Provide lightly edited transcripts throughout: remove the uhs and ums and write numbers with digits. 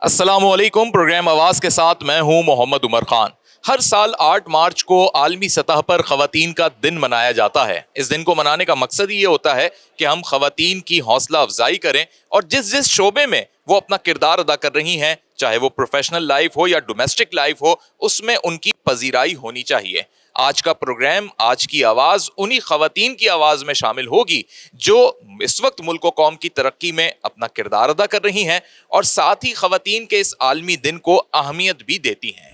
السلام علیکم. پروگرام آواز کے ساتھ میں ہوں محمد عمر خان. ہر سال 8 مارچ کو عالمی سطح پر خواتین کا دن منایا جاتا ہے. اس دن کو منانے کا مقصد یہ ہوتا ہے کہ ہم خواتین کی حوصلہ افزائی کریں اور جس شعبے میں وہ اپنا کردار ادا کر رہی ہیں, چاہے وہ پروفیشنل لائف ہو یا ڈومیسٹک لائف ہو, اس میں ان کی پذیرائی ہونی چاہیے. آج کا پروگرام, آج کی آواز انہی خواتین کی آواز میں شامل ہوگی جو اس وقت ملک و قوم کی ترقی میں اپنا کردار ادا کر رہی ہیں اور ساتھ ہی خواتین کے اس عالمی دن کو اہمیت بھی دیتی ہیں.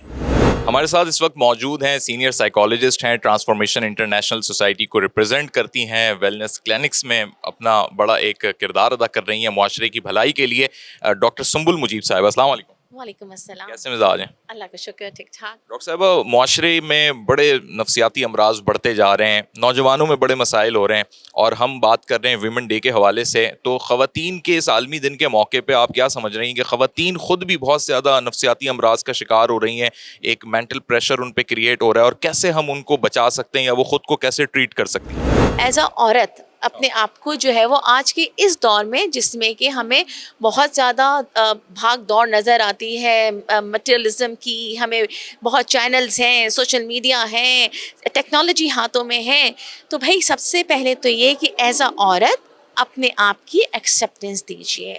ہمارے ساتھ اس وقت موجود ہیں سینئر سائیکالوجسٹ ہیں, ٹرانسفارمیشن انٹرنیشنل سوسائٹی کو ریپرزینٹ کرتی ہیں, ویلنس کلینکس میں اپنا بڑا ایک کردار ادا کر رہی ہیں معاشرے کی بھلائی کے لیے. ڈاکٹر سنبل مجیب صاحب, السلام علیکم. وعلیکم السلام. کیسے مزاج ہیں؟ اللہ کا شکر, ٹھیک ٹھاک. ڈاکٹر صاحب, معاشرے میں بڑے نفسیاتی امراض بڑھتے جا رہے ہیں, نوجوانوں میں بڑے مسائل ہو رہے ہیں, اور ہم بات کر رہے ہیں ویمن ڈے کے حوالے سے. تو خواتین کے اس عالمی دن کے موقع پہ آپ کیا سمجھ رہی ہیں کہ خواتین خود بھی بہت زیادہ نفسیاتی امراض کا شکار ہو رہی ہیں, ایک مینٹل پریشر ان پہ کریٹ ہو رہا ہے, اور کیسے ہم ان کو بچا سکتے ہیں یا وہ خود کو کیسے ٹریٹ کر سکتی ہیں؟ ایز اے عورت اپنے آپ کو جو ہے وہ آج کے اس دور میں, جس میں کہ ہمیں بہت زیادہ بھاگ دوڑ نظر آتی ہے مٹیریلزم کی, ہمیں بہت چینلز ہیں, سوشل میڈیا ہیں, ٹیکنالوجی ہاتھوں میں ہے, تو بھائی سب سے پہلے تو یہ کہ ایز اے عورت اپنے آپ کی ایکسیپٹنس دیجیے.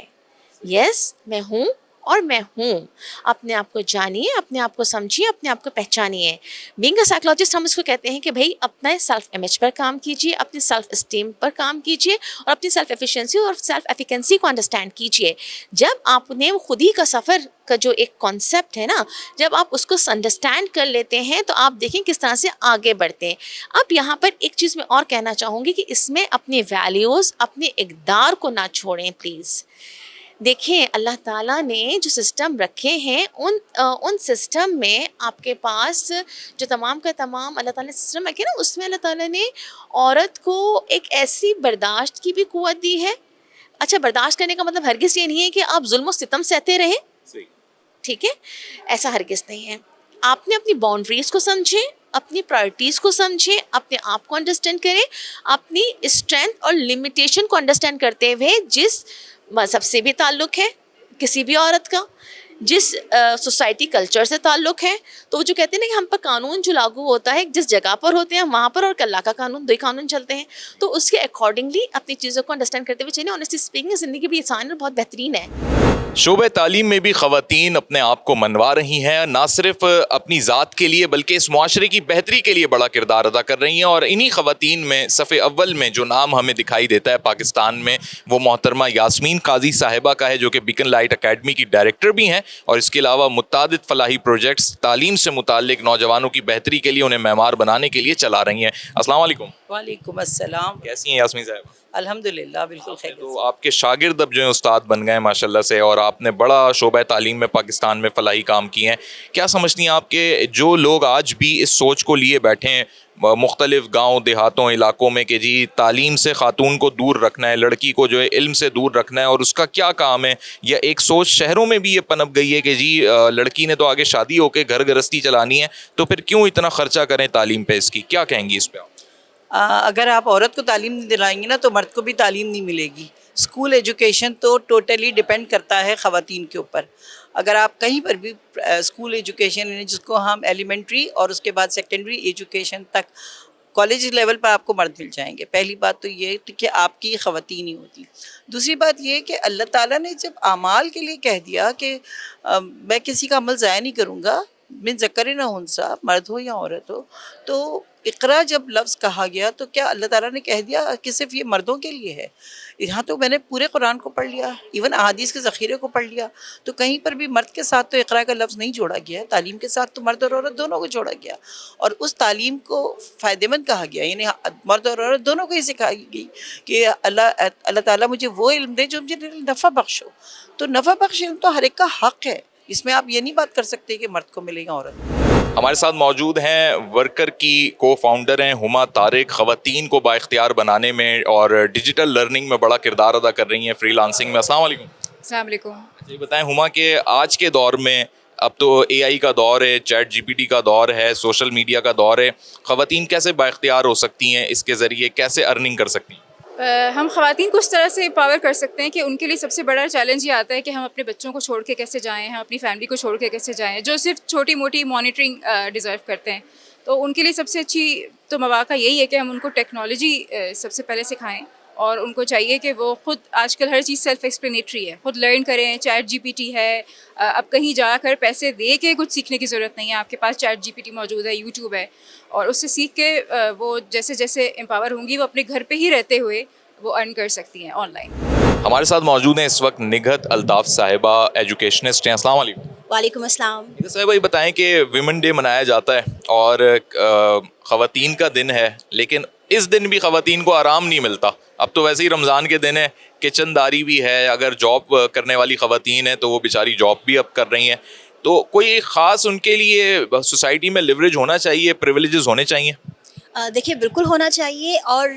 یس میں ہوں اور میں ہوں. اپنے آپ کو جانیے, اپنے آپ کو سمجھیے, اپنے آپ کو پہچانیے. بینگ اے سائیکولوجسٹ ہم اس کو کہتے ہیں کہ بھائی اپنا سیلف امیج پر کام کیجیے, اپنی سیلف اسٹیم پر کام کیجیے, اور اپنی سیلف ایفیشنسی اور سیلف ایفیکینسی کو انڈرسٹینڈ کیجیے. جب آپ نے خود ہی کا سفر کا جو ایک کانسیپٹ ہے نا, جب آپ اس کو انڈرسٹینڈ کر لیتے ہیں تو آپ دیکھیں کس طرح سے آگے بڑھتے ہیں. اب یہاں پر ایک چیز میں اور کہنا چاہوں گی کہ اس میں اپنی ویلیوز, اپنے اقدار کو نہ چھوڑیں پلیز. دیکھیں اللہ تعالیٰ نے جو سسٹم رکھے ہیں ان سسٹم میں آپ کے پاس جو تمام کا تمام اللہ تعالیٰ نے سسٹم رکھے نا, اس میں اللہ تعالیٰ نے عورت کو ایک ایسی برداشت کی بھی قوت دی ہے. اچھا, برداشت کرنے کا مطلب ہرگز یہ نہیں ہے کہ آپ ظلم و ستم سہتے رہیں, ٹھیک ہے, ایسا ہرگز نہیں ہے. آپ نے اپنی باؤنڈریز کو سمجھیں, اپنی پرائرٹیز کو سمجھیں, اپنے آپ کو انڈرسٹینڈ کریں, اپنی اسٹرینتھ اور لمیٹیشن کو انڈرسٹینڈ کرتے ہوئے جس مذہب سے بھی تعلق ہے کسی بھی عورت کا, جس سوسائٹی کلچر سے تعلق ہے, تو وہ جو کہتے ہیں نا کہ ہم پر قانون جو لاگو ہوتا ہے جس جگہ پر ہوتے ہیں وہاں پر, اور اللہ کا قانون, دو ہی قانون چلتے ہیں, تو اس کے اکارڈنگلی اپنی چیزوں کو انڈرسٹینڈ کرتے ہوئے چاہیے. آنیسٹلی اسپیکنگ زندگی بھی آسان اور بہت بہترین ہے. شعبہ تعلیم میں بھی خواتین اپنے آپ کو منوا رہی ہیں, نہ صرف اپنی ذات کے لیے بلکہ اس معاشرے کی بہتری کے لیے بڑا کردار ادا کر رہی ہیں. اور انہی خواتین میں صف اول میں جو نام ہمیں دکھائی دیتا ہے پاکستان میں, وہ محترمہ یاسمین قاضی صاحبہ کا ہے, جو کہ بیکن لائٹ اکیڈمی کی ڈائریکٹر بھی ہیں, اور اس کے علاوہ متعدد فلاحی پروجیکٹس تعلیم سے متعلق نوجوانوں کی بہتری کے لیے, انہیں معمار بنانے کے لیے چلا رہی ہیں. السلام علیکم. وعلیکم السلام. کیسی ہیں یاسمین صاحب؟ الحمدللہ بالکل خیریت. تو آپ کے شاگرد اب جو ہیں استاد بن گئے ہیں ماشاء اللہ سے, اور آپ نے بڑا شعبہ تعلیم میں پاکستان میں فلاحی کام کیے ہیں. کیا سمجھتی ہیں آپ کہ جو لوگ آج بھی اس سوچ کو لیے بیٹھے ہیں مختلف گاؤں دیہاتوں علاقوں میں کہ جی تعلیم سے خاتون کو دور رکھنا ہے, لڑکی کو جو ہے علم سے دور رکھنا ہے, اور اس کا کیا کام ہے, یا ایک سوچ شہروں میں بھی یہ پنپ گئی ہے کہ جی لڑکی نے تو آگے شادی ہو کے گھر گرستی چلانی ہے, تو پھر کیوں اتنا خرچہ کریں تعلیم پہ, اس کی کیا کہیں گی اس پہ آپ؟ اگر آپ عورت کو تعلیم نہیں دلائیں گے نا تو مرد کو بھی تعلیم نہیں ملے گی. اسکول ایجوکیشن تو ٹوٹلی ڈپینڈ کرتا ہے خواتین کے اوپر. اگر آپ کہیں پر بھی اسکول ایجوکیشن جس کو ہم ایلیمنٹری اور اس کے بعد سیکنڈری ایجوکیشن تک کالج لیول پر آپ کو مرد مل جائیں گے. پہلی بات تو یہ کہ آپ کی خواتین ہی ہوتی. دوسری بات یہ کہ اللہ تعالیٰ نے جب اعمال کے لیے کہہ دیا کہ میں کسی کا عمل ضائع نہیں کروں گا, من ذکر نہ انثیٰ, مرد ہو یا عورت ہو, تو اقرا جب لفظ کہا گیا تو کیا اللہ تعالیٰ نے کہہ دیا کہ صرف یہ مردوں کے لیے ہے؟ یہاں تو میں نے پورے قرآن کو پڑھ لیا, ایون احادیث کے ذخیرے کو پڑھ لیا, تو کہیں پر بھی مرد کے ساتھ تو اقرا کا لفظ نہیں جوڑا گیا ہے. تعلیم کے ساتھ تو مرد اور عورت دونوں کو جوڑا گیا, اور اس تعلیم کو فائدہ مند کہا گیا, یعنی مرد اور عورت دونوں کو یہ سکھائی گئی کہ اللہ تعالیٰ مجھے وہ علم دے جو مجھے نفع بخش ہو. تو نفع بخش علم تو ہر ایک کا حق ہے, اس میں آپ یہ نہیں بات کر سکتے کہ مرد کو ملے گا عورت. ہمارے ساتھ موجود ہیں ورکر کی کو فاؤنڈر ہیں ہما طارق, خواتین کو بااختیار بنانے میں اور ڈیجیٹل لرننگ میں بڑا کردار ادا کر رہی ہیں, فری لانسنگ میں. السلام علیکم. السلام علیکم. جی بتائیں ہما کہ آج کے دور میں, اب تو اے آئی کا دور ہے, چیٹ جی پی ٹی کا دور ہے, سوشل میڈیا کا دور ہے, خواتین کیسے بااختیار ہو سکتی ہیں, اس کے ذریعے کیسے ارننگ کر سکتی ہیں؟ ہم خواتین کو اس طرح سے پاور کر سکتے ہیں کہ ان کے لیے سب سے بڑا چیلنج یہ آتا ہے کہ ہم اپنے بچوں کو چھوڑ کے کیسے جائیں، ہم اپنی فیملی کو چھوڑ کے کیسے جائیں، جو صرف چھوٹی موٹی مانیٹرنگ ڈیزرو کرتے ہیں. تو ان کے لیے سب سے اچھی تو مواقع یہی ہے کہ ہم ان کو ٹیکنالوجی سب سے پہلے سکھائیں، اور ان کو چاہیے کہ وہ خود، آج کل ہر چیز سیلف ایکسپلینیٹری ہے، خود لرن کریں. چیٹ جی پی ٹی ہے، اب کہیں جا کر پیسے دے کے کچھ سیکھنے کی ضرورت نہیں ہے، آپ کے پاس چیٹ جی پی ٹی موجود ہے، یوٹیوب ہے، اور اس سے سیکھ کے وہ جیسے جیسے امپاور ہوں گی وہ اپنے گھر پہ ہی رہتے ہوئے وہ ارن کر سکتی ہیں آن لائن. ہمارے ساتھ موجود ہیں اس وقت نگہت الطاف صاحبہ، ایجوکیشنسٹ ہیں. السلام علیکم. وعلیکم السلام. نگہت صاحبہ، یہ بتائیں کہ ویمن ڈے منایا جاتا ہے اور خواتین کا دن ہے، لیکن اس دن بھی خواتین کو آرام نہیں ملتا. اب تو ویسے ہی رمضان کے دن ہے، کچن داری بھی ہے، اگر جاب کرنے والی خواتین ہیں تو وہ بیچاری جاب بھی اب کر رہی ہیں. تو کوئی خاص ان کے لیے سوسائٹی میں لیوریج ہونا چاہیے، پریویلیجز ہونے چاہیے؟ دیکھیے بالکل ہونا چاہیے، اور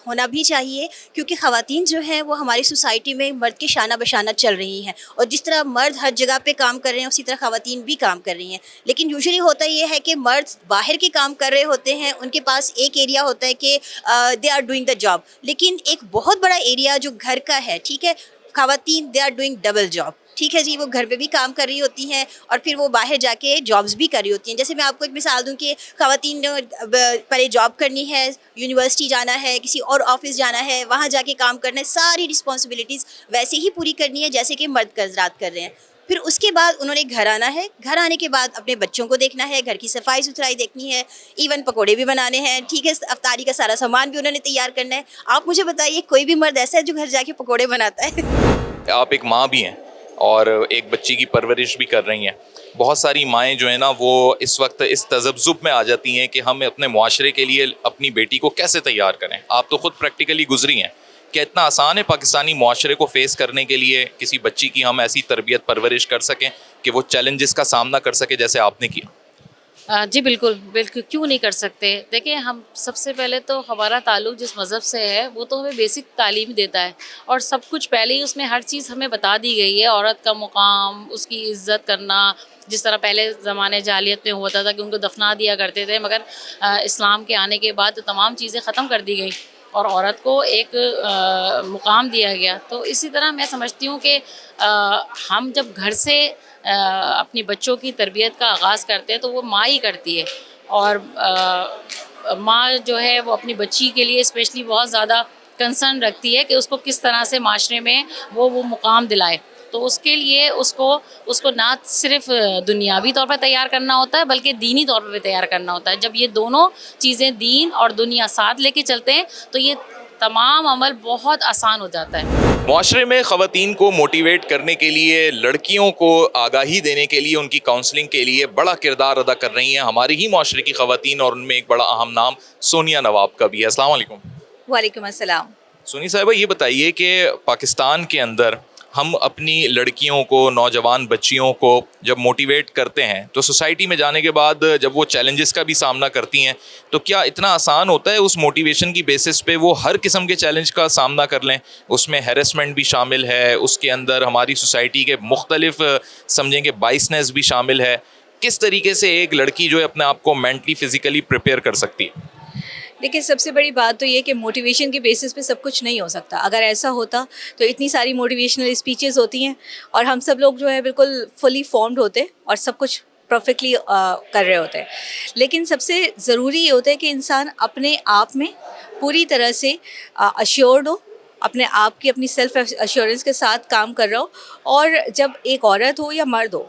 ہونا بھی چاہیے، کیونکہ خواتین جو ہیں وہ ہماری سوسائٹی میں مرد کے شانہ بشانہ چل رہی ہیں، اور جس طرح مرد ہر جگہ پہ کام کر رہے ہیں اسی طرح خواتین بھی کام کر رہی ہیں. لیکن یوزلی ہوتا یہ ہے کہ مرد باہر کے کام کر رہے ہوتے ہیں، ان کے پاس ایک ایریا ہوتا ہے کہ they are doing the job, لیکن ایک بہت بڑا ایریا جو گھر کا ہے، ٹھیک ہے، خواتین they are doing double job. ٹھیک ہے جی، وہ گھر پہ بھی کام کر رہی ہوتی ہیں اور پھر وہ باہر جا کے جابس بھی کر رہی ہوتی ہیں. جیسے میں آپ کو ایک مثال دوں کہ خواتین پہلے جاب کرنی ہے، یونیورسٹی جانا ہے، کسی اور آفس جانا ہے، وہاں جا کے کام کرنا ہے، ساری رسپانسبلٹیز ویسے ہی پوری کرنی ہے جیسے کہ مرد حضرات کر رہے ہیں. پھر اس کے بعد انہوں نے گھر آنا ہے، گھر آنے کے بعد اپنے بچوں کو دیکھنا ہے، گھر کی صفائی ستھرائی دیکھنی ہے، ایون پکوڑے بھی بنانے ہیں، ٹھیک ہے، افطاری کا سارا سامان بھی انہوں نے تیار کرنا ہے. آپ مجھے بتائیے کوئی بھی مرد ایسا ہے جو گھر جا کے پکوڑے بناتا ہے؟ آپ ایک ماں بھی ہیں اور ایک بچی کی پرورش بھی کر رہی ہیں. بہت ساری مائیں جو ہیں نا وہ اس وقت اس تذبذب میں آ جاتی ہیں کہ ہم اپنے معاشرے کے لیے اپنی بیٹی کو کیسے تیار کریں. آپ تو خود پریکٹیکلی گزری ہیں. کیا اتنا آسان ہے پاکستانی معاشرے کو فیس کرنے کے لیے کسی بچی کی ہم ایسی تربیت پرورش کر سکیں کہ وہ چیلنجز کا سامنا کر سکے جیسے آپ نے کیا؟ جی بالکل بالکل، کیوں نہیں کر سکتے. دیکھیں، ہم سب سے پہلے تو ہمارا تعلق جس مذہب سے ہے وہ تو ہمیں بیسک تعلیم دیتا ہے، اور سب کچھ پہلے ہی اس میں ہر چیز ہمیں بتا دی گئی ہے. عورت کا مقام، اس کی عزت کرنا، جس طرح پہلے زمانے جاہلیت میں ہوتا تھا کہ ان کو دفنا دیا کرتے تھے، مگر اسلام کے آنے کے بعد تمام چیزیں ختم کر دی گئیں اور عورت کو ایک مقام دیا گیا. تو اسی طرح میں سمجھتی ہوں کہ ہم جب گھر سے اپنی بچوں کی تربیت کا آغاز کرتے ہیں تو وہ ماں ہی کرتی ہے، اور ماں جو ہے وہ اپنی بچی کے لیے اسپیشلی بہت زیادہ کنسرن رکھتی ہے کہ اس کو کس طرح سے معاشرے میں وہ مقام دلائے. تو اس کے لیے اس کو نہ صرف دنیاوی طور پر تیار کرنا ہوتا ہے بلکہ دینی طور پر بھی تیار کرنا ہوتا ہے. جب یہ دونوں چیزیں، دین اور دنیا، ساتھ لے کے چلتے ہیں تو یہ تمام عمل بہت آسان ہو جاتا ہے. معاشرے میں خواتین کو موٹیویٹ کرنے کے لیے، لڑکیوں کو آگاہی دینے کے لیے، ان کی کاؤنسلنگ کے لیے بڑا کردار ادا کر رہی ہیں ہماری ہی معاشرے کی خواتین، اور ان میں ایک بڑا اہم نام سونیا نواب کا بھی ہے. السلام علیکم. وعلیکم السلام. سونی صاحبہ، یہ بتائیے کہ پاکستان کے اندر ہم اپنی لڑکیوں کو، نوجوان بچیوں کو جب موٹیویٹ کرتے ہیں تو سوسائٹی میں جانے کے بعد جب وہ چیلنجز کا بھی سامنا کرتی ہیں تو کیا اتنا آسان ہوتا ہے اس موٹیویشن کی بیسس پہ وہ ہر قسم کے چیلنج کا سامنا کر لیں؟ اس میں ہیرسمنٹ بھی شامل ہے، اس کے اندر ہماری سوسائٹی کے مختلف سمجھیں کہ بائسنس بھی شامل ہے. کس طریقے سے ایک لڑکی جو ہے اپنے آپ کو مینٹلی فزیکلی پریپیئر کر سکتی ہے؟ دیکھیے، سب سے بڑی بات تو یہ کہ موٹیویشن کے بیسس پہ سب کچھ نہیں ہو سکتا. اگر ایسا ہوتا تو اتنی ساری موٹیویشنل اسپیچز ہوتی ہیں اور ہم سب لوگ جو ہے بالکل فلی فارمڈ ہوتے اور سب کچھ پرفیکٹلی کر رہے ہوتے ہیں. لیکن سب سے ضروری یہ ہوتا ہے کہ انسان اپنے آپ میں پوری طرح سے ایشورڈ ہو، اپنے آپ کی اپنی سیلف ایشورنس کے ساتھ کام کر رہا ہو. اور جب ایک عورت ہو یا مرد ہو،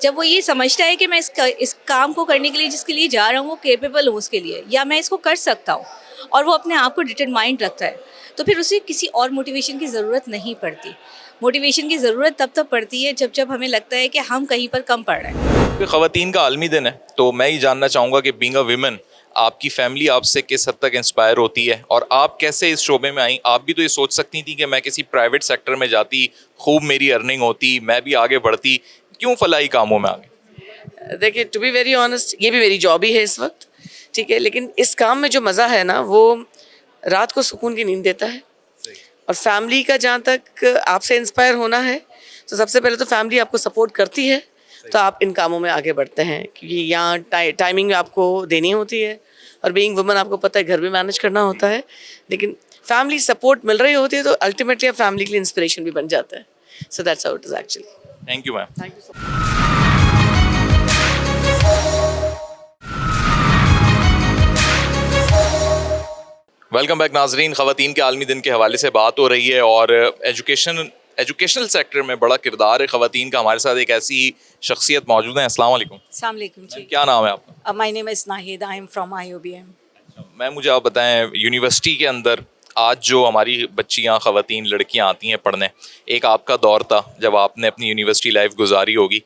جب وہ یہ سمجھتا ہے کہ میں اس کام کو کرنے کے لیے جس کے لیے جا رہا ہوں وہ کیپیبل ہوں اس کے لیے، یا میں اس کو کر سکتا ہوں، اور وہ اپنے آپ کو ڈٹرمائنڈ رکھتا ہے، تو پھر اسے کسی اور موٹیویشن کی ضرورت نہیں پڑتی. موٹیویشن کی ضرورت تب پڑتی ہے جب ہمیں لگتا ہے کہ ہم کہیں پر کم پڑ رہے ہیں. خواتین کا عالمی دن ہے تو میں یہ جاننا چاہوں گا کہ بینگ اے ویمن آپ کی فیملی آپ سے کس حد تک انسپائر ہوتی ہے، اور آپ کیسے اس شعبے میں آئیں؟ آپ بھی تو یہ سوچ سکتی تھیں کہ میں کسی پرائیویٹ سیکٹر میں جاتی، خوب میری ارننگ ہوتی، میں بھی آگے بڑھتی، کیوں فلاحی کاموں میں آگے؟ دیکھیے، ٹو بی ویری آنیسٹ، یہ بھی میری جاب ہی ہے اس وقت، ٹھیک ہے، لیکن اس کام میں جو مزہ ہے نا وہ رات کو سکون کی نیند دیتا ہے. اور فیملی کا جہاں تک آپ سے انسپائر ہونا ہے تو سب سے پہلے تو فیملی آپ کو سپورٹ کرتی ہے تو آپ ان کاموں میں آگے بڑھتے ہیں، کیونکہ یہاں ٹائمنگ آپ کو دینی ہوتی ہے، اور بینگ وومن آپ کو پتہ ہے گھر بھی مینیج کرنا ہوتا ہے. لیکن فیملی سپورٹ مل رہی ہوتی ہے تو الٹیمیٹلی آپ فیملی کے لیے انسپریشن بھی بن جاتا ہے. So that's how it is actually. Thank you ma'am. Thank you so much. Welcome back ناظرین. خواتین کے عالمی دن کے حوالے سے بات ہو رہی ہے اور ایجوکیشنل سیکٹر میں بڑا کردار ہے خواتین کا. ہمارے ساتھ ایک ایسی شخصیت موجود ہیں. السلام علیکم. السلام علیکم جی. کیا نام ہے آپ کا؟ My name is Nahid. I am from IOBM. Ma'am مجھے آپ بتائیں, یونیورسٹی کے اندر آج جو ہماری بچیاں خواتین لڑکیاں آتی ہیں پڑھنے, ایک آپ کا دور تھا جب آپ نے اپنی یونیورسٹی لائف گزاری ہوگی.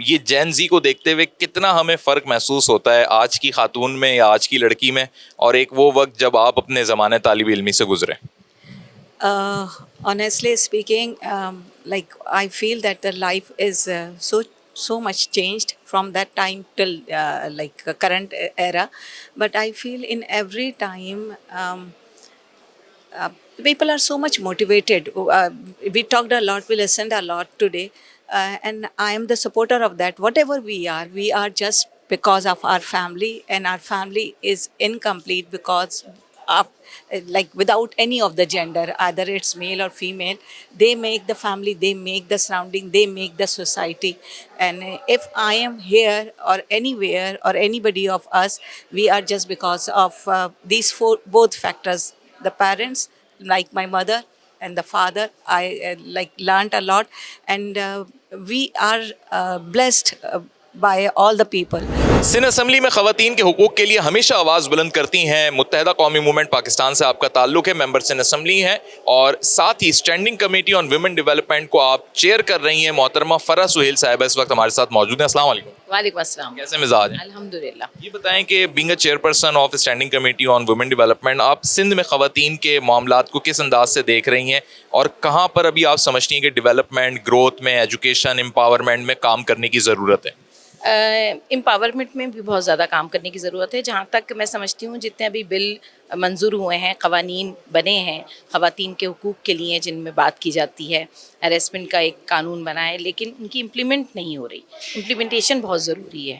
یہ جین زی کو دیکھتے ہوئے کتنا ہمیں فرق محسوس ہوتا ہے آج کی خاتون میں یا آج کی لڑکی میں, اور ایک وہ وقت جب آپ اپنے زمانے طالب علمی سے گزرے؟ Honestly speaking, like I feel that the life is so much changed from that time till like current era. But I feel in every time people are so much motivated. We talked a lot, we listened a lot today, and I am the supporter of that. Whatever we are just because of our family, and our family is incomplete because of like without any of the gender, either it's male or female, they make the family, they make the surrounding, they make the society. And if I am here or anywhere or anybody of us, we are just because of these both factors. The parents, like my mother and the father, I like learned a lot, and we are blessed by all the people. Sindh assembly میں خواتین کے حقوق کے لیے ہمیشہ آواز بلند کرتی ہیں. متحدہ قومی موومنٹ پاکستان سے آپ کا تعلق ہے, ممبر سندھ اسمبلی ہیں, اور ساتھ he standing committee on women development کو آپ چیئر کر رہی ہیں. محترمہ فرح سہیل صاحبہ اس وقت ہمارے ساتھ موجود ہیں. السلام علیکم. وعلیکم السلام. کیسے مزاج ہیں؟ الحمدللہ. یہ بتائیں کہ being a chair person of standing committee on women development, آپ سندھ میں خواتین کے معاملات کو کس انداز سے دیکھ رہی ہیں, اور کہاں پر ابھی آپ سمجھتی ہیں کہ ڈیولپمنٹ, گروتھ میں, ایجوکیشن, امپاورمنٹ میں کام کرنے کی ضرورت ہے؟ امپاورمنٹ میں بھی بہت زیادہ کام کرنے کی ضرورت ہے. جہاں تک میں سمجھتی ہوں جتنے ابھی بل منظور ہوئے ہیں, قوانین بنے ہیں خواتین کے حقوق کے لیے جن میں بات کی جاتی ہے, ہیراسمنٹ کا ایک قانون بنا ہے, لیکن ان کی امپلیمنٹ نہیں ہو رہی. امپلیمنٹیشن بہت ضروری ہے,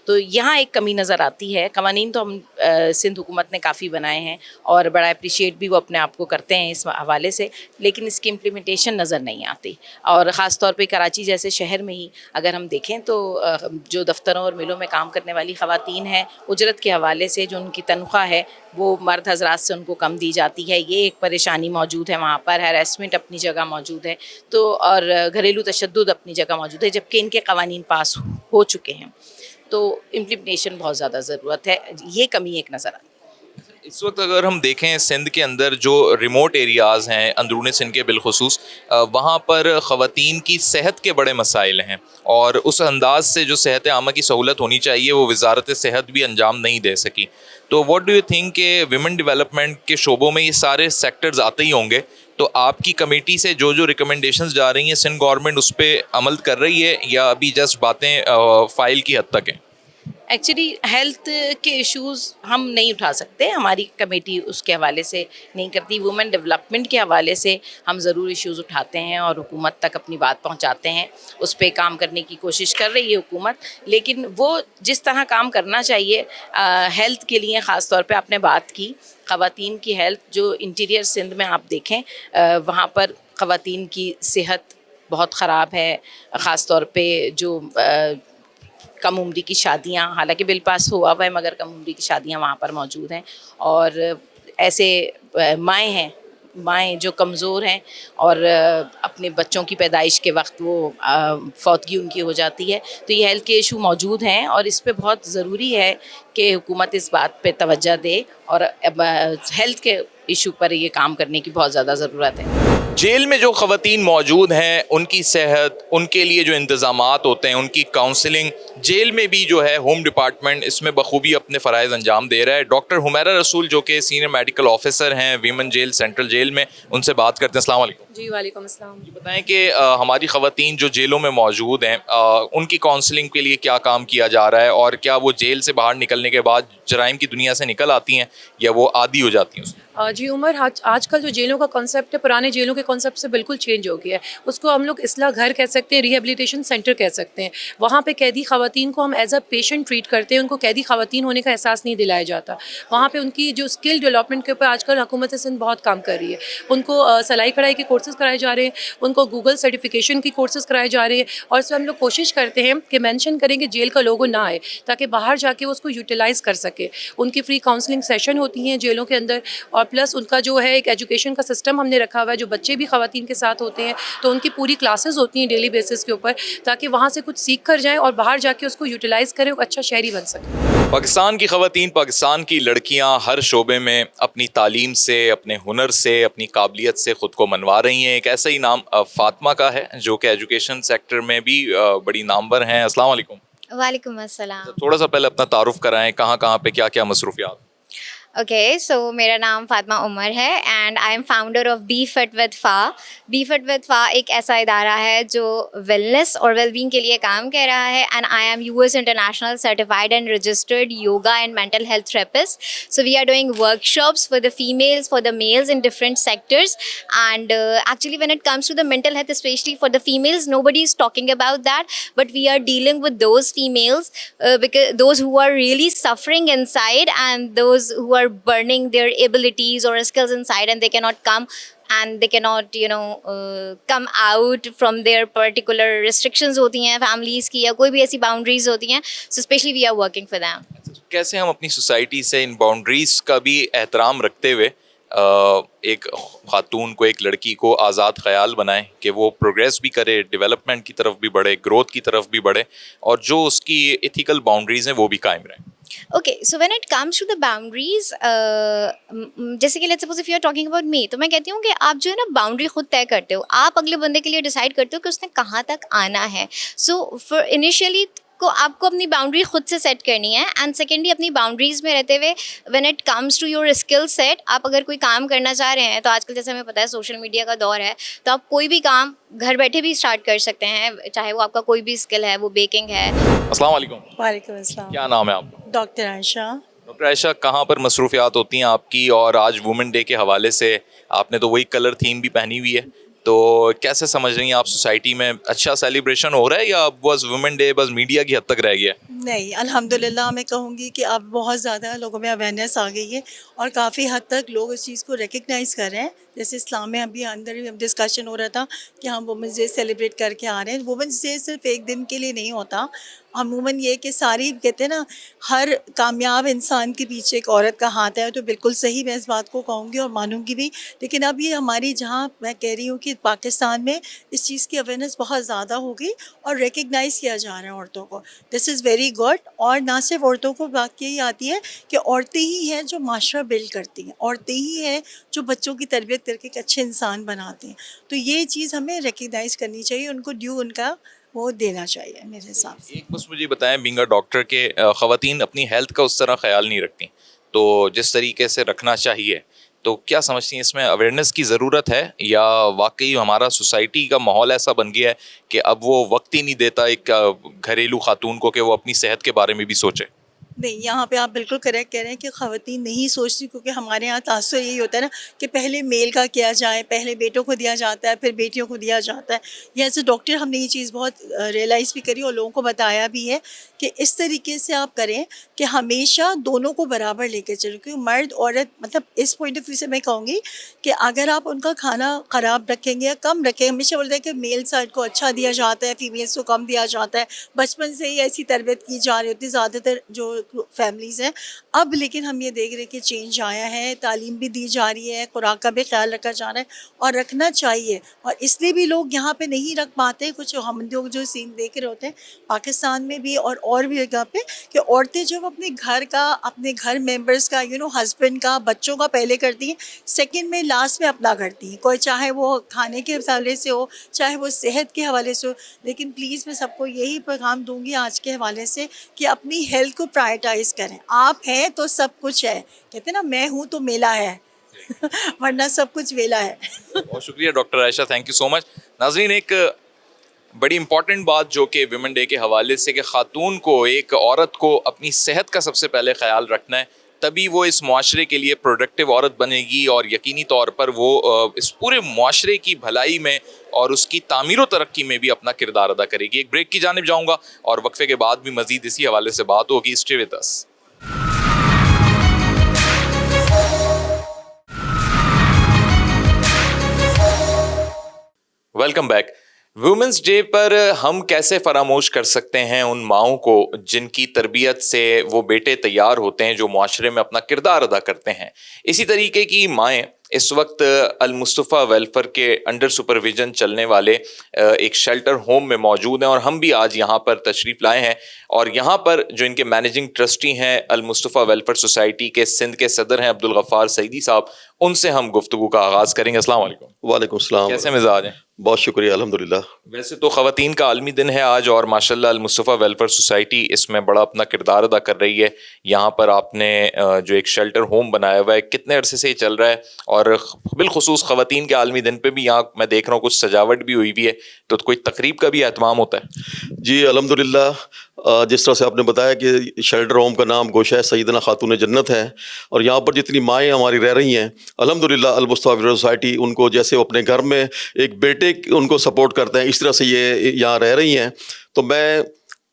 تو یہاں ایک کمی نظر آتی ہے. قوانین تو ہم سندھ حکومت نے کافی بنائے ہیں اور بڑا اپریشیٹ بھی وہ اپنے آپ کو کرتے ہیں اس حوالے سے, لیکن اس کی امپلیمنٹیشن نظر نہیں آتی. اور خاص طور پہ کراچی جیسے شہر میں ہی اگر ہم دیکھیں تو جو دفتروں اور ملوں میں کام کرنے والی خواتین ہیں, اجرت کے حوالے سے جو ان کی تنخواہ ہے وہ مرد حضرات سے ان کو کم دی جاتی ہے. یہ ایک پریشانی موجود ہے وہاں پر. ہیراسمنٹ اپنی جگہ موجود ہے, تو اور گھریلو تشدد اپنی جگہ موجود ہے, جبکہ ان کے قوانین پاس ہو چکے ہیں. تو امپلیمنٹیشن بہت زیادہ ضرورت ہے. یہ کمی ایک نظر آتی ہے. اس وقت اگر ہم دیکھیں سندھ کے اندر جو ریموٹ ایریاز ہیں, اندرون سندھ کے بالخصوص, وہاں پر خواتین کی صحت کے بڑے مسائل ہیں, اور اس انداز سے جو صحت عامہ کی سہولت ہونی چاہیے وہ وزارت صحت بھی انجام نہیں دے سکی. تو واٹ ڈو یو تھنک کہ ویمن ڈیولپمنٹ کے شعبوں میں یہ سارے سیکٹرز آتے ہی ہوں گے, تو آپ کی کمیٹی سے جو ریکمنڈیشنز جا رہی ہیں سندھ گورنمنٹ اس پہ عمل کر رہی ہے, یا ابھی جسٹ باتیں فائل کی حد تک ہیں؟ ایکچولی ہیلتھ کے ایشوز ہم نہیں اٹھا سکتے, ہماری کمیٹی اس کے حوالے سے نہیں کرتی. وومن ڈیولپمنٹ کے حوالے سے ہم ضرور ایشوز اٹھاتے ہیں اور حکومت تک اپنی بات پہنچاتے ہیں. اس پہ کام کرنے کی کوشش کر رہی ہے حکومت, لیکن وہ جس طرح کام کرنا چاہیے ہیلتھ کے لیے, خاص طور پہ آپ نے بات کی خواتین کی ہیلتھ, جو انٹیریئر سندھ میں آپ دیکھیں وہاں پر خواتین کی صحت بہت خراب ہے. خاص طور پہ جو کم عمری کی شادیاں, حالانکہ بل پاس ہوا ہے مگر کم عمری کی شادیاں وہاں پر موجود ہیں, اور ایسے مائیں جو کمزور ہیں اور اپنے بچوں کی پیدائش کے وقت وہ فوتگی ان کی ہو جاتی ہے. تو یہ ہیلتھ کے ایشو موجود ہیں, اور اس پہ بہت ضروری ہے کہ حکومت اس بات پہ توجہ دے, اور ہیلتھ کے ایشو پر یہ کام کرنے کی بہت زیادہ ضرورت ہے. جیل میں جو خواتین موجود ہیں ان کی صحت, ان کے لیے جو انتظامات ہوتے ہیں, ان کی کاؤنسلنگ, جیل میں بھی جو ہے ہوم ڈپارٹمنٹ اس میں بخوبی اپنے فرائض انجام دے رہا ہے. ڈاکٹر حمیرہ رسول جو کہ سینئر میڈیکل آفیسر ہیں ویمن جیل, سینٹرل جیل میں, ان سے بات کرتے ہیں. السلام علیکم. جی وعلیکم السلام. بتائیں کہ ہماری خواتین جو جیلوں میں موجود ہیں ان کی کاؤنسلنگ کے لیے کیا کام کیا جا رہا ہے, اور کیا وہ جیل سے باہر نکلنے کے بعد جرائم کی دنیا سے نکل آتی ہیں یا وہ عادی ہو جاتی ہیں؟ جی عمر, آج کل جو جیلوں کا کانسیپٹ ہے پرانے جیلوں کے کانسیپٹ سے بالکل چینج ہو گیا ہے. اس کو ہم لوگ اصلاح گھر کہہ سکتے ہیں, ریہیبلیٹیشن سینٹر کہہ سکتے ہیں. وہاں پہ قیدی خواتین کو ہم ایز اے پیشنٹ ٹریٹ کرتے ہیں, ان کو قیدی خواتین ہونے کا احساس نہیں دلایا جاتا. وہاں پہ ان کی جو اسکل ڈیولپمنٹ کے اوپر آج کل حکومت سندھ بہت کام کر رہی ہے. ان کو سلائی کڑھائی کے کورسز کرائے جا رہے ہیں, ان کو گوگل سرٹیفکیشن کی کورسز کرائے جا رہے ہیں, اور اس میں ہم لوگ کوشش کرتے ہیں کہ مینشن کریں کہ جیل کا لوگو نہ آئے تاکہ باہر جا کے وہ اس کو یوٹیلائز کر سکے. ان کی فری کاؤنسلنگ سیشن ہوتی ہیں جیلوں کے اندر, اور پلس ان کا جو ہے ایک ایجوکیشن کا سسٹم ہم نے رکھا ہوا ہے. جو بچے بھی خواتین کے ساتھ ہوتے ہیں تو ان کی پوری کلاسز ہوتی ہیں ڈیلی بیسس کے اوپر, تاکہ وہاں سے کچھ سیکھ کر جائیں اور باہر جا کے اس کو یوٹیلائز کریں, ایک اچھا شہری بن سکیں. پاکستان کی خواتین, پاکستان کی لڑکیاں ہر شعبے میں اپنی تعلیم سے, اپنے ہنر سے, اپنی قابلیت سے خود کو منوا رہی ہیں. ایک ایسا ہی نام فاطمہ کا ہے جو کہ ایجوکیشن سیکٹر میں بھی بڑی نامور ہیں. السلام علیکم. وعلیکم السلام. تھوڑا سا پہلے اپنا تعارف کرائیں, کہاں کہاں پہ کیا کیا مصروفیات؟ اوکے, سو میرا نام فاطمہ عمر ہے and I am founder of Be Fit with Fa. Be Fit with Fa ایک ایسا ادارہ ہے جو ویلنس اور ویل بینگ کے لیے کام کر رہا ہے, and I am US international certified and registered yoga and mental health therapist. So we are doing workshops for the females, for the males in different sectors. And actually when it comes to the mental health, especially for the females, nobody is talking about that, but we are dealing with those females, because those who are really suffering inside and those who are burning their abilities or skills inside, and they cannot come and they cannot come out from their particular restrictions ہوتی ہیں families کی, یا کوئی بھی ایسی boundaries ہوتی ہیں. So especially we are working for them. کیسے ہم اپنی سوسائٹی سے ان باؤنڈریز کا بھی احترام رکھتے ہوئے ایک خاتون کو, ایک لڑکی کو آزاد خیال بنائیں کہ وہ پروگریس بھی کرے, ڈیولپمنٹ کی طرف بھی بڑھے, گروتھ کی طرف بھی بڑھے, اور جو اس کی ایتھیکل باؤنڈریز ہیں وہ بھی قائم رہیں؟ Okay, so when it comes to the boundaries, جیسے کہ let's suppose if you are talking about me, تو میں کہتی ہوں کہ آپ جو ہے نا باؤنڈری خود طے کرتے ہو, آپ اگلے بندے کے لیے ڈیسائڈ کرتے ہو کہ اس نے کہاں تک آنا ہے. سو for initially کو آپ کو اپنی باؤنڈری خود سے سیٹ کرنی ہے, اینڈ سیکنڈلی اپنی باؤنڈریز میں رہتے ہوئے when it comes to your skill set, آپ اگر کوئی کام کرنا چاہ رہے ہیں تو آج کل جیسے ہمیں پتہ ہے سوشل میڈیا کا دور ہے, تو آپ کوئی بھی کام گھر بیٹھے بھی اسٹارٹ کر سکتے ہیں, چاہے وہ آپ کا کوئی بھی اسکل ہے, وہ بیکنگ ہے. السلام علیکم. وعلیکم السلام. کیا نام ہے آپ کا؟ ڈاکٹر عائشہ. ڈاکٹر عائشہ, کہاں پر مصروفیات ہوتی ہیں آپ کی؟ اور آج وومن ڈے کے حوالے سے آپ نے تو وہی کلر تھیم بھی پہنی ہوئی ہے, تو کیسے سمجھ رہی ہیں آپ سوسائٹی میں اچھا سیلیبریشن ہو رہا ہے یا بس وومن ڈے بس میڈیا کی حد تک رہ گیا؟ نہیں, الحمدللہ میں کہوں گی کہ اب بہت زیادہ لوگوں میں اویئرنیس آ گئی ہے, اور کافی حد تک لوگ اس چیز کو ریکگنائز کر رہے ہیں. جیسے اسلام میں ابھی اندر ڈسکشن ہو رہا تھا کہ ہم وومنس ڈے سیلیبریٹ کر کے آ رہے ہیں. وومنس ڈے صرف ایک دن کے لیے نہیں ہوتا, عموماً یہ کہ ساری کہتے ہیں نا ہر کامیاب انسان کے پیچھے ایک عورت کا ہاتھ ہے, تو بالکل صحیح میں اس بات کو کہوں گی اور مانوں گی بھی. لیکن اب یہ ہماری جہاں میں کہہ رہی ہوں کہ پاکستان میں اس چیز کی اویئرنیس بہت زیادہ ہوگی اور ریکگنائز کیا جا رہا ہے عورتوں کو. دس از ویری گڈ. اور نہ صرف عورتوں کو بات یہی آتی ہے کہ عورتیں ہی ہیں جو معاشرہ بلڈ کرتی ہیں, عورتیں ہی ہیں جو بچوں کی تربیت کر کے ایک اچھے انسان بناتے ہیں. تو یہ چیز ہمیں ریکگنائز کرنی چاہیے, ان کو ڈیو ان کا وہ دینا چاہیے میرے حساب سے. ایک بس مجھے بتائیں, بینگ اے ڈاکٹر, کہ خواتین اپنی ہیلتھ کا اس طرح خیال نہیں رکھتی, تو جس طریقے سے رکھنا چاہیے, تو کیا سمجھتی ہیں اس میں اویئرنیس کی ضرورت ہے, یا واقعی ہمارا سوسائٹی کا ماحول ایسا بن گیا ہے کہ اب وہ وقت ہی نہیں دیتا ایک گھریلو خاتون کو کہ وہ اپنی صحت کے بارے میں بھی سوچے؟ نہیں, یہاں پہ آپ بالکل کریکٹ کہہ رہے ہیں کہ خواتین نہیں سوچتی, کیونکہ ہمارے یہاں تاثر یہی ہوتا ہے نا کہ پہلے میل کا کیا جائے, پہلے بیٹوں کو دیا جاتا ہے, پھر بیٹیوں کو دیا جاتا ہے. یہ ایز اے ڈاکٹر ہم نے یہ چیز بہت ریئلائز بھی کری اور لوگوں کو بتایا بھی ہے کہ اس طریقے سے آپ کریں کہ ہمیشہ دونوں کو برابر لے کے چلو. کیونکہ مرد عورت, مطلب اس پوائنٹ آف ویو سے میں کہوں گی کہ اگر آپ ان کا کھانا خراب رکھیں گے یا کم رکھیں, ہمیشہ بولتے ہیں کہ میل سائڈ کو اچھا دیا جاتا ہے, فیمیلس کو کم دیا جاتا ہے, بچپن سے ہی ایسی تربیت کی جا رہی ہوتی ہے زیادہ تر جو فیملیز ہیں. اب لیکن ہم یہ دیکھ رہے کہ چینج آیا ہے, تعلیم بھی دی جا رہی ہے, خوراک کا بھی خیال رکھا جا رہا ہے, اور رکھنا چاہیے. اور اس لیے بھی لوگ یہاں پہ نہیں رکھ پاتے, کچھ ہم لوگ جو سین دیکھ رہے ہوتے ہیں پاکستان میں بھی اور بھی جگہ پہ, کہ عورتیں جو اپنے گھر کا, اپنے گھر ممبرس کا, ہسبینڈ کا, بچوں کا پہلے کرتی ہیں, سیکنڈ میں لاسٹ میں اپنا کرتی ہیں. کوئی چاہے وہ کھانے کے حوالے سے ہو, چاہے وہ صحت کے حوالے سے ہو. لیکن پلیز میں سب کو یہی پیغام دوں گی آج کے حوالے سے کہ اپنی ہیلتھ کو پرائرٹائز کریں. آپ ہیں تو سب کچھ ہے, کہتے ہیں نا میں ہوں تو میلہ ہے. ورنہ سب کچھ ویلا ہے. بہت شکریہ doctor Ayesha, thank you so much. ناظرین, ایک بڑی امپورٹنٹ بات جو کہ ویمن ڈے کے حوالے سے کہ خاتون کو, ایک عورت کو اپنی صحت کا سب سے پہلے خیال رکھنا ہے, تبھی وہ اس معاشرے کے لیے پروڈکٹیو عورت بنے گی اور یقینی طور پر وہ اس پورے معاشرے کی بھلائی میں اور اس کی تعمیر و ترقی میں بھی اپنا کردار ادا کرے گی. ایک بریک کی جانب جاؤں گا اور وقفے کے بعد بھی مزید اسی حوالے سے بات ہوگی. Stay with us. Welcome back. Women's day پر ہم کیسے فراموش کر سکتے ہیں ان ماؤں کو جن کی تربیت سے وہ بیٹے تیار ہوتے ہیں جو معاشرے میں اپنا کردار ادا کرتے ہیں. اسی طریقے کی مائیں اس وقت المصطفیٰ ویلفیئر کے انڈر سپرویژن چلنے والے ایک شیلٹر ہوم میں موجود ہیں اور ہم بھی آج یہاں پر تشریف لائے ہیں. اور یہاں پر جو ان کے مینیجنگ ٹرسٹی ہیں المصطفیٰ ویلفیئر سوسائٹی کے سندھ کے صدر ہیں عبدالغفار سعیدی صاحب, ان سے ہم گفتگو کا آغاز کریں گے. السلام علیکم. وعلیکم السلام. کیسے مزاج ہیں؟ بہت شکریہ, الحمدللہ. ویسے تو خواتین کا عالمی دن ہے آج اور ماشاءاللہ المصطفیٰ ویلفیئر سوسائٹی اس میں بڑا اپنا کردار ادا کر رہی ہے. یہاں پر آپ نے جو ایک شیلٹر ہوم بنایا ہوا ہے, کتنے عرصے سے یہ چل رہا ہے؟ اور بالخصوص خواتین کے عالمی دن پہ بھی یہاں میں دیکھ رہا ہوں کچھ سجاوٹ بھی ہوئی ہے, تو کوئی تقریب کا بھی اہتمام ہوتا ہے؟ جی الحمدللہ. جس طرح سے آپ نے بتایا کہ شیلٹر ہوم کا نام گوشہ سیدنا خاتون جنت ہے, اور یہاں پر جتنی مائیں ہماری رہ رہی ہیں الحمدللہ المصطفیٰ ویلفیئر سوسائٹی ان کو جیسے وہ اپنے گھر میں ایک بیٹے ان کو سپورٹ کرتے ہیں, اس طرح سے یہ یہاں رہ رہی ہیں. تو میں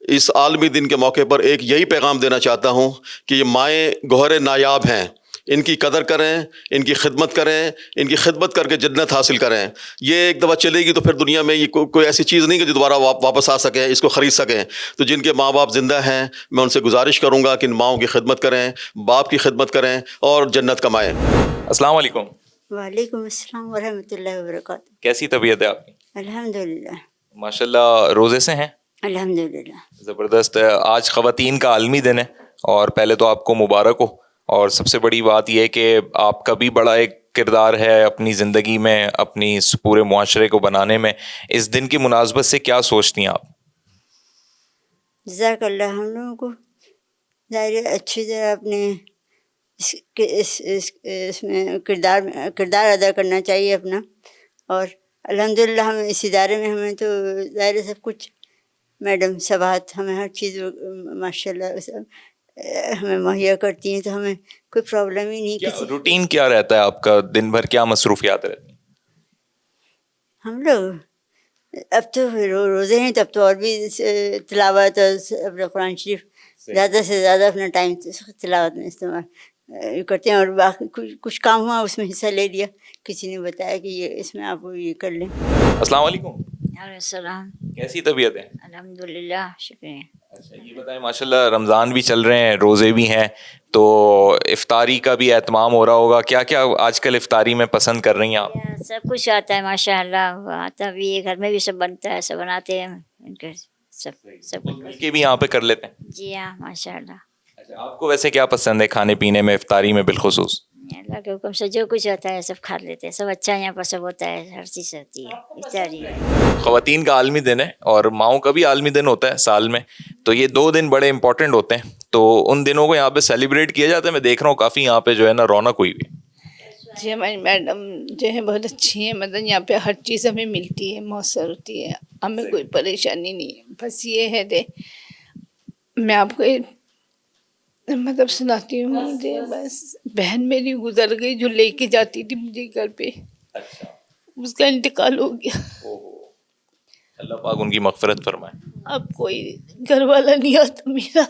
اس عالمی دن کے موقع پر ایک یہی پیغام دینا چاہتا ہوں کہ یہ مائیں گوہر نایاب ہیں, ان کی قدر کریں, ان کی خدمت کریں, ان کی خدمت کر کے جنت حاصل کریں. یہ ایک دفعہ چلے گی تو پھر دنیا میں یہ کوئی ایسی چیز نہیں کہ جو دوبارہ واپس آ سکیں, اس کو خرید سکیں. تو جن کے ماں باپ زندہ ہیں میں ان سے گزارش کروں گا کہ ان ماؤں کی خدمت کریں, باپ کی خدمت کریں اور جنت کمائیں. السلام علیکم. وعلیکم السلام ورحمۃ اللہ وبرکاتہ. کیسی طبیعت ہے آپ کی؟ الحمدللہ. ماشاءاللہ روزے سے ہیں؟ الحمدللہ. زبردست. آج خواتین کا عالمی دن ہے اور پہلے تو آپ کو مبارک ہو, اور سب سے بڑی بات یہ کہ آپ کا بھی بڑا ایک کردار ہے اپنی زندگی میں, اپنی اس پورے معاشرے کو بنانے میں. اس دن کی مناسبت سے کیا سوچتی ہیں آپ؟ جزاک اللہ. ہم لوگوں کو ظاہر اچھی طرح اپنے اس میں کردار ادا کرنا چاہیے اپنا, اور الحمدللہ ہم اس ادارے میں ہمیں تو ظاہر سب کچھ میڈم صباحت ہمیں ہر چیز ماشاء اللہ ہمیں مہیا کرتی ہیں, تو ہمیں کوئی پرابلم ہی نہیں. روٹین کیا رہتا ہے آپ کا, دن بھر کیا مصروفیات رہتی ہیں؟ ہم لوگ اب تو روزے ہیں, تب تو اور بھی تلاوت اور اپنا قرآن شریف زیادہ سے زیادہ اپنا ٹائم تلاوت میں استعمال کرتے ہیں, اور باقی کچھ کام ہوا اس میں حصہ لے لیا, کسی نے بتایا کہ یہ اس میں آپ یہ کر لیں. السلام علیکم. علیہ السلام. کیسی طبیعت ہے؟ الحمدللہ, شکریہ. اچھا یہ بتائیں, ماشاءاللہ رمضان بھی چل رہے ہیں, روزے بھی ہیں, تو افطاری کا بھی اہتمام ہو رہا ہوگا. کیا کیا آج کل افطاری میں پسند کر رہی ہیں آپ؟ سب کچھ آتا ہے ماشاء اللہ, آتا بھی ہے, گھر میں بھی سب بنتا ہے, سب بناتے ہیں ان کے سب مل کے بھی یہاں پہ کر لیتے ہیں. جی ہاں ماشاء اللہ. اچھا آپ کو ویسے کیا پسند ہے کھانے پینے میں افطاری میں بالخصوص؟ اللہ کے حکم سے جو کچھ ہوتا ہے سب کھا لیتے ہیں, سب اچھا یہاں پر سب ہوتا ہے, ہر چیز ہوتی ہے افطاری. خواتین کا عالمی دن ہے اور ماؤں کا بھی عالمی دن ہوتا ہے سال میں, تو یہ 2 دن بڑے امپورٹنٹ ہوتے ہیں, تو ان دنوں کو یہاں پہ سیلیبریٹ کیا جاتا ہے. میں دیکھ رہا ہوں کافی یہاں پہ جو ہے نا رونق ہوئی ہوئی. جی ہماری میڈم جو ہے بہت اچھی ہیں, مطلب یہاں پہ ہر چیز ہمیں ملتی ہے, میسر ہوتی ہے, ہمیں کوئی پریشانی نہیں ہے. بس یہ ہے دے میں آپ کو مطلب سناتی ہوں. مجھے بس بہن میری گزر گئی جو لے کے جاتی تھی مجھے گھر پہ, اس کا انتقال ہو گیا. اللہ پاک ان کی مغفرت فرمائے. اب کوئی گھر والا نہیں آتا میرا.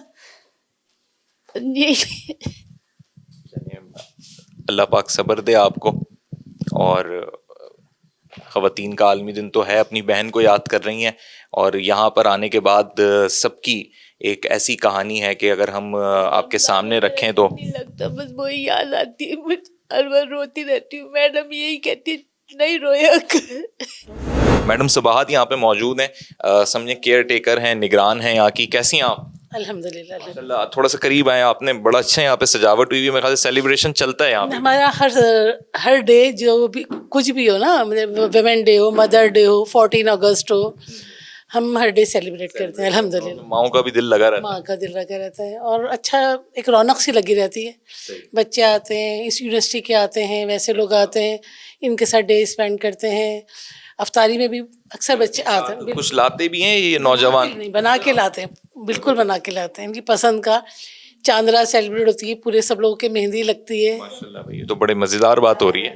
اللہ پاک صبر دے آپ کو. اور خواتین کا عالمی دن تو ہے, اپنی بہن کو یاد کر رہی ہیں, اور یہاں پر آنے کے بعد سب کی ایک ایسی کہانی ہے کہ اگر ہم آپ کے سامنے رکھیں تو نہیں لگتا, بس وہی یاد آتی ہے مجھے, ہر بار روتی رہتی ہوں. میڈم یہی کہتی نہیں رویا کر. میڈم صباحت یہاں پہ موجود ہیں, سمجھیں کیئر ٹیکر ہیں, نگران ہیں یہاں کی. کیسی ہیں آپ؟ الحمدللہ. تھوڑا سا قریب آئے, آپ نے بڑا اچھا یہاں پہ سجاوٹ ہوئی ہوئی ہے, میرے خیال سے سیلیبریشن چلتا ہے یہاں پہ. ہمارا ہر ڈے جو بھی کچھ بھی ہو نا, ویمن ڈے ہو, مدر ڈے ہو, 14 اگست ہو, ہم ہر ڈے سیلیبریٹ کرتے ہیں الحمد للہ. ماؤں کا بھی دل لگا رہتا ماں کا دل لگا رہتا ہے اور اچھا ایک رونق سی لگی رہتی ہے. بچے آتے ہیں اس یونیورسٹی کے آتے ہیں, ویسے لوگ آتے ہیں, ان کے ساتھ ڈے اسپینڈ کرتے ہیں. افطاری میں بھی اکثر بچے آتے ہیں. کچھ لاتے بھی ہیں یہ نوجوان؟ نہیں, بنا کے لاتے ہیں, بالکل بنا کے لاتے ہیں. ان کی پسند کا چاندرا سیلیبریٹ ہوتی ہے, پورے سب لوگوں کے مہندی لگتی ہے. ماشاءاللہ بھائی یہ تو بڑے مزیدار بات ہو رہی ہے.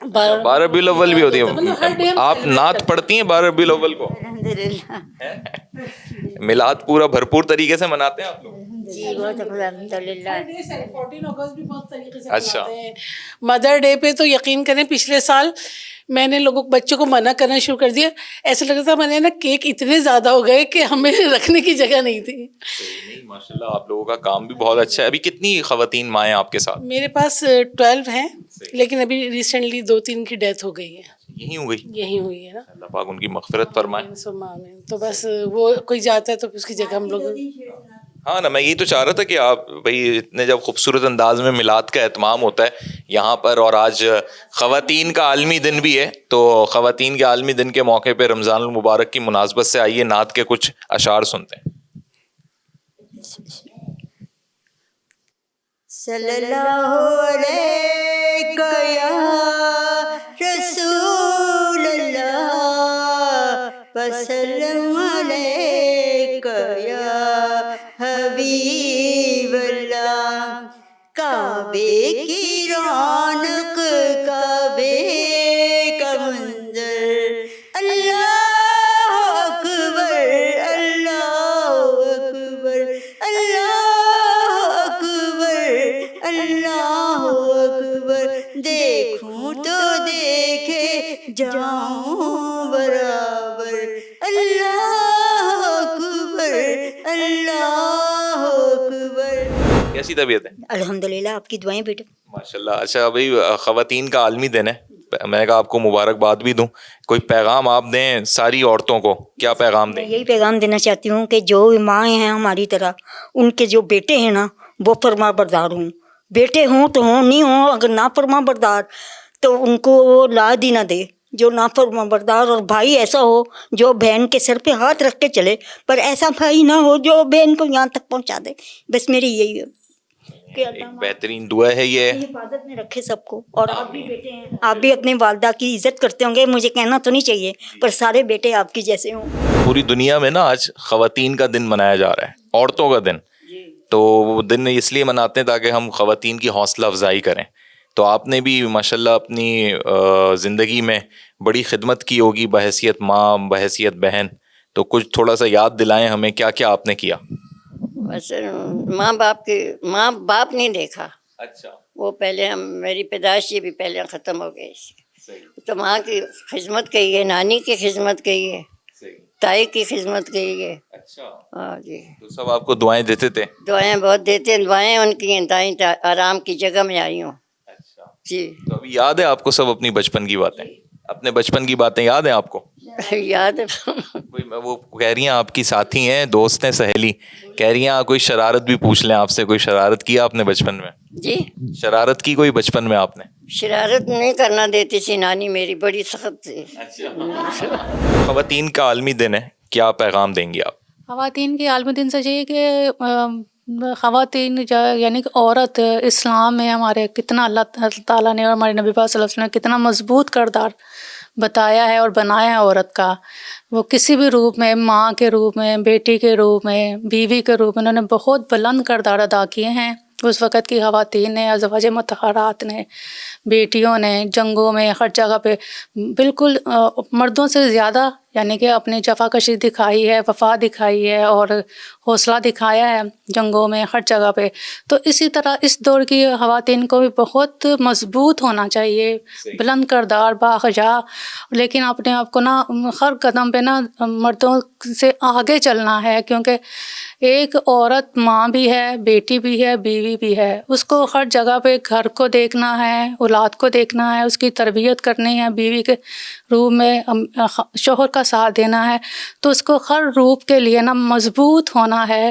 12 ربیع الاول بھی ہوتی ہے. آپ نعت پڑھتی ہیں 12 ربیع الاول کو؟ الحمدللہ. میلاد پورا بھرپور طریقے سے مناتے ہیں آپ لوگ؟ جی بہت الحمدللہ. 14 اگست بھی بہت طریقے سے اچھا. مناتے ہیں. مدر ڈے پہ تو یقین کریں پچھلے سال میں نے بچوں کو منع کرنا شروع کر دیا. ایسا لگ رہا تھا میں نے نا کیک اتنے زیادہ ہو گئے کہ ہمیں رکھنے کی جگہ نہیں تھی. نہیں ماشاءاللہ آپ لوگوں کا کام بھی بہت اچھا ہے. ابھی کتنی خواتین مائیں آپ کے ساتھ؟ میرے پاس 12 ہیں, لیکن ابھی ریسنٹلی 2-3 کی ڈیتھ ہو گئی ہے. یہی ہو گئی؟ یہی ہوئی ہے نا. اللہ پاک ان کی مغفرت فرمائے. تو بس وہ کوئی جاتا ہے تو اس کی جگہ ہم لوگ. ہاں نا, میں یہی تو چاہ رہا تھا کہ آپ بھائی اتنے جب خوبصورت انداز میں میلاد کا اہتمام ہوتا ہے یہاں پر, اور آج خواتین کا عالمی دن بھی ہے, تو خواتین کے عالمی دن کے موقع پہ رمضان المبارک کی مناسبت سے آئیے نعت کے کچھ اشعار سنتے ہیں. صلی اللہ علیہ یا رسول اللہ وسلم علیہ یا حبیب اللہ. کعبے کی رونق کعبے کا منظر, اللہ اکبر اللہ اکبر اللہ اکبر اللہ اکبر. دیکھوں تو دیکھے جاؤں برابر, اللہ اکبر اللہ اکبر. کیسی طبیعت ہے؟ الحمدللہ, آپ کی دعائیں بیٹا. ماشاءاللہ. اچھا بھائی خواتین کا عالمی دن ہے, میں نے کہا آپ کو مبارکباد بھی دوں, کوئی پیغام آپ دیں ساری عورتوں کو, کیا پیغام دیں؟ میں یہی پیغام دینا چاہتی ہوں کہ جو مائیں ہیں ہماری طرح, ان کے جو بیٹے ہیں نا وہ فرما بردار ہوں. بیٹے ہوں تو ہوں, نہیں ہوں اگر نا فرما بردار تو ان کو لاد ہی نہ دے. جو نافرما بردار, اور بھائی ایسا ہو جو بہن کے سر پہ ہاتھ رکھ کے چلے, پر ایسا بھائی نہ ہو جو بہن کو یہاں تک پہنچا دے. بس میری یہی ہے کہ ایک بہترین دعا ہے یہ, حفاظت میں رکھے سب کو. اور آپ بھی بیٹے ہیں, آپ بھی اپنے والدہ کی عزت کرتے ہوں گے, مجھے کہنا تو نہیں چاہیے, پر سارے بیٹے آپ کی جیسے ہوں. پوری دنیا میں نا آج خواتین کا دن منایا جا رہا ہے, عورتوں کا دن. تو وہ دن اس لیے مناتے ہیں تاکہ ہم خواتین کی حوصلہ افزائی کریں. تو آپ نے بھی ماشاءاللہ اپنی زندگی میں بڑی خدمت کی ہوگی بحیثیت ماں, بحیثیت بہن, تو کچھ تھوڑا سا یاد دلائیں ہمیں, کیا کیا آپ نے کیا؟ بس ماں باپ نہیں دیکھا. اچھا. وہ پہلے میری پیدائش بھی پہلے ختم ہو گئی, تو ماں کی خدمت کی ہے, نانی کی خدمت کی ہے, تائی کی خدمت کی ہے. اچھا. ہاں جی. تو سب آپ کو دعائیں دیتے تھے؟ دعائیں بہت دیتے ہیں, دعائیں ان کی ہیں, تائیں آرام کی جگہ میں آئی ہوں. اچھا جی. تو ابھی یاد ہے آپ کو سب اپنی بچپن کی باتیں؟ اپنے بچپن کی باتیں یاد ہیں آپ کو؟ یاد ہے. وہ کہہ رہی ہیں آپ کی ساتھی ہیں, دوست ہیں, سہیلی, کہہ رہی ہیں کوئی شرارت بھی پوچھ لیں آپ سے, کوئی شرارت کیا آپ نے بچپن میں؟ جی. شرارت کی کوئی بچپن میں آپ نے؟ شرارت نہیں کرنا دیتی تھی نانی میری, بڑی سخت تھی. خواتین کا عالمی دن ہے, کیا پیغام دیں گی آپ؟ خواتین کے عالمی دن سے یہ کہ خواتین یعنی کہ عورت اسلام میں ہمارے کتنا اللہ تعالیٰ نے اور ہمارے نبی پاک صلی اللہ علیہ وسلم نے کتنا مضبوط کردار بتایا ہے اور بنایا ہے عورت کا. وہ کسی بھی روپ میں, ماں کے روپ میں, بیٹی کے روپ میں, بیوی کے روپ میں, انہوں نے بہت بلند کردار ادا کیے ہیں. اس وقت کی خواتین نے, ازواج مطہرات نے, بیٹیوں نے جنگوں میں ہر جگہ پہ بالکل مردوں سے زیادہ یعنی کہ اپنی جفا کشی دکھائی ہے, وفا دکھائی ہے اور حوصلہ دکھایا ہے جنگوں میں ہر جگہ پہ. تو اسی طرح اس دور کی خواتین کو بھی بہت مضبوط ہونا چاہیے, بلند کردار, باحجا, لیکن اپنے آپ کو نا ہر قدم پہ نا مردوں سے آگے چلنا ہے, کیونکہ ایک عورت ماں بھی ہے, بیٹی بھی ہے, بیوی بھی ہے. اس کو ہر جگہ پہ گھر کو دیکھنا ہے, اولاد کو دیکھنا ہے, اس کی تربیت کرنی ہے, بیوی کے روپ میں شوہر کا ساتھ دینا ہے. تو اس کو ہر روپ کے لیے نا مضبوط ہونا ہے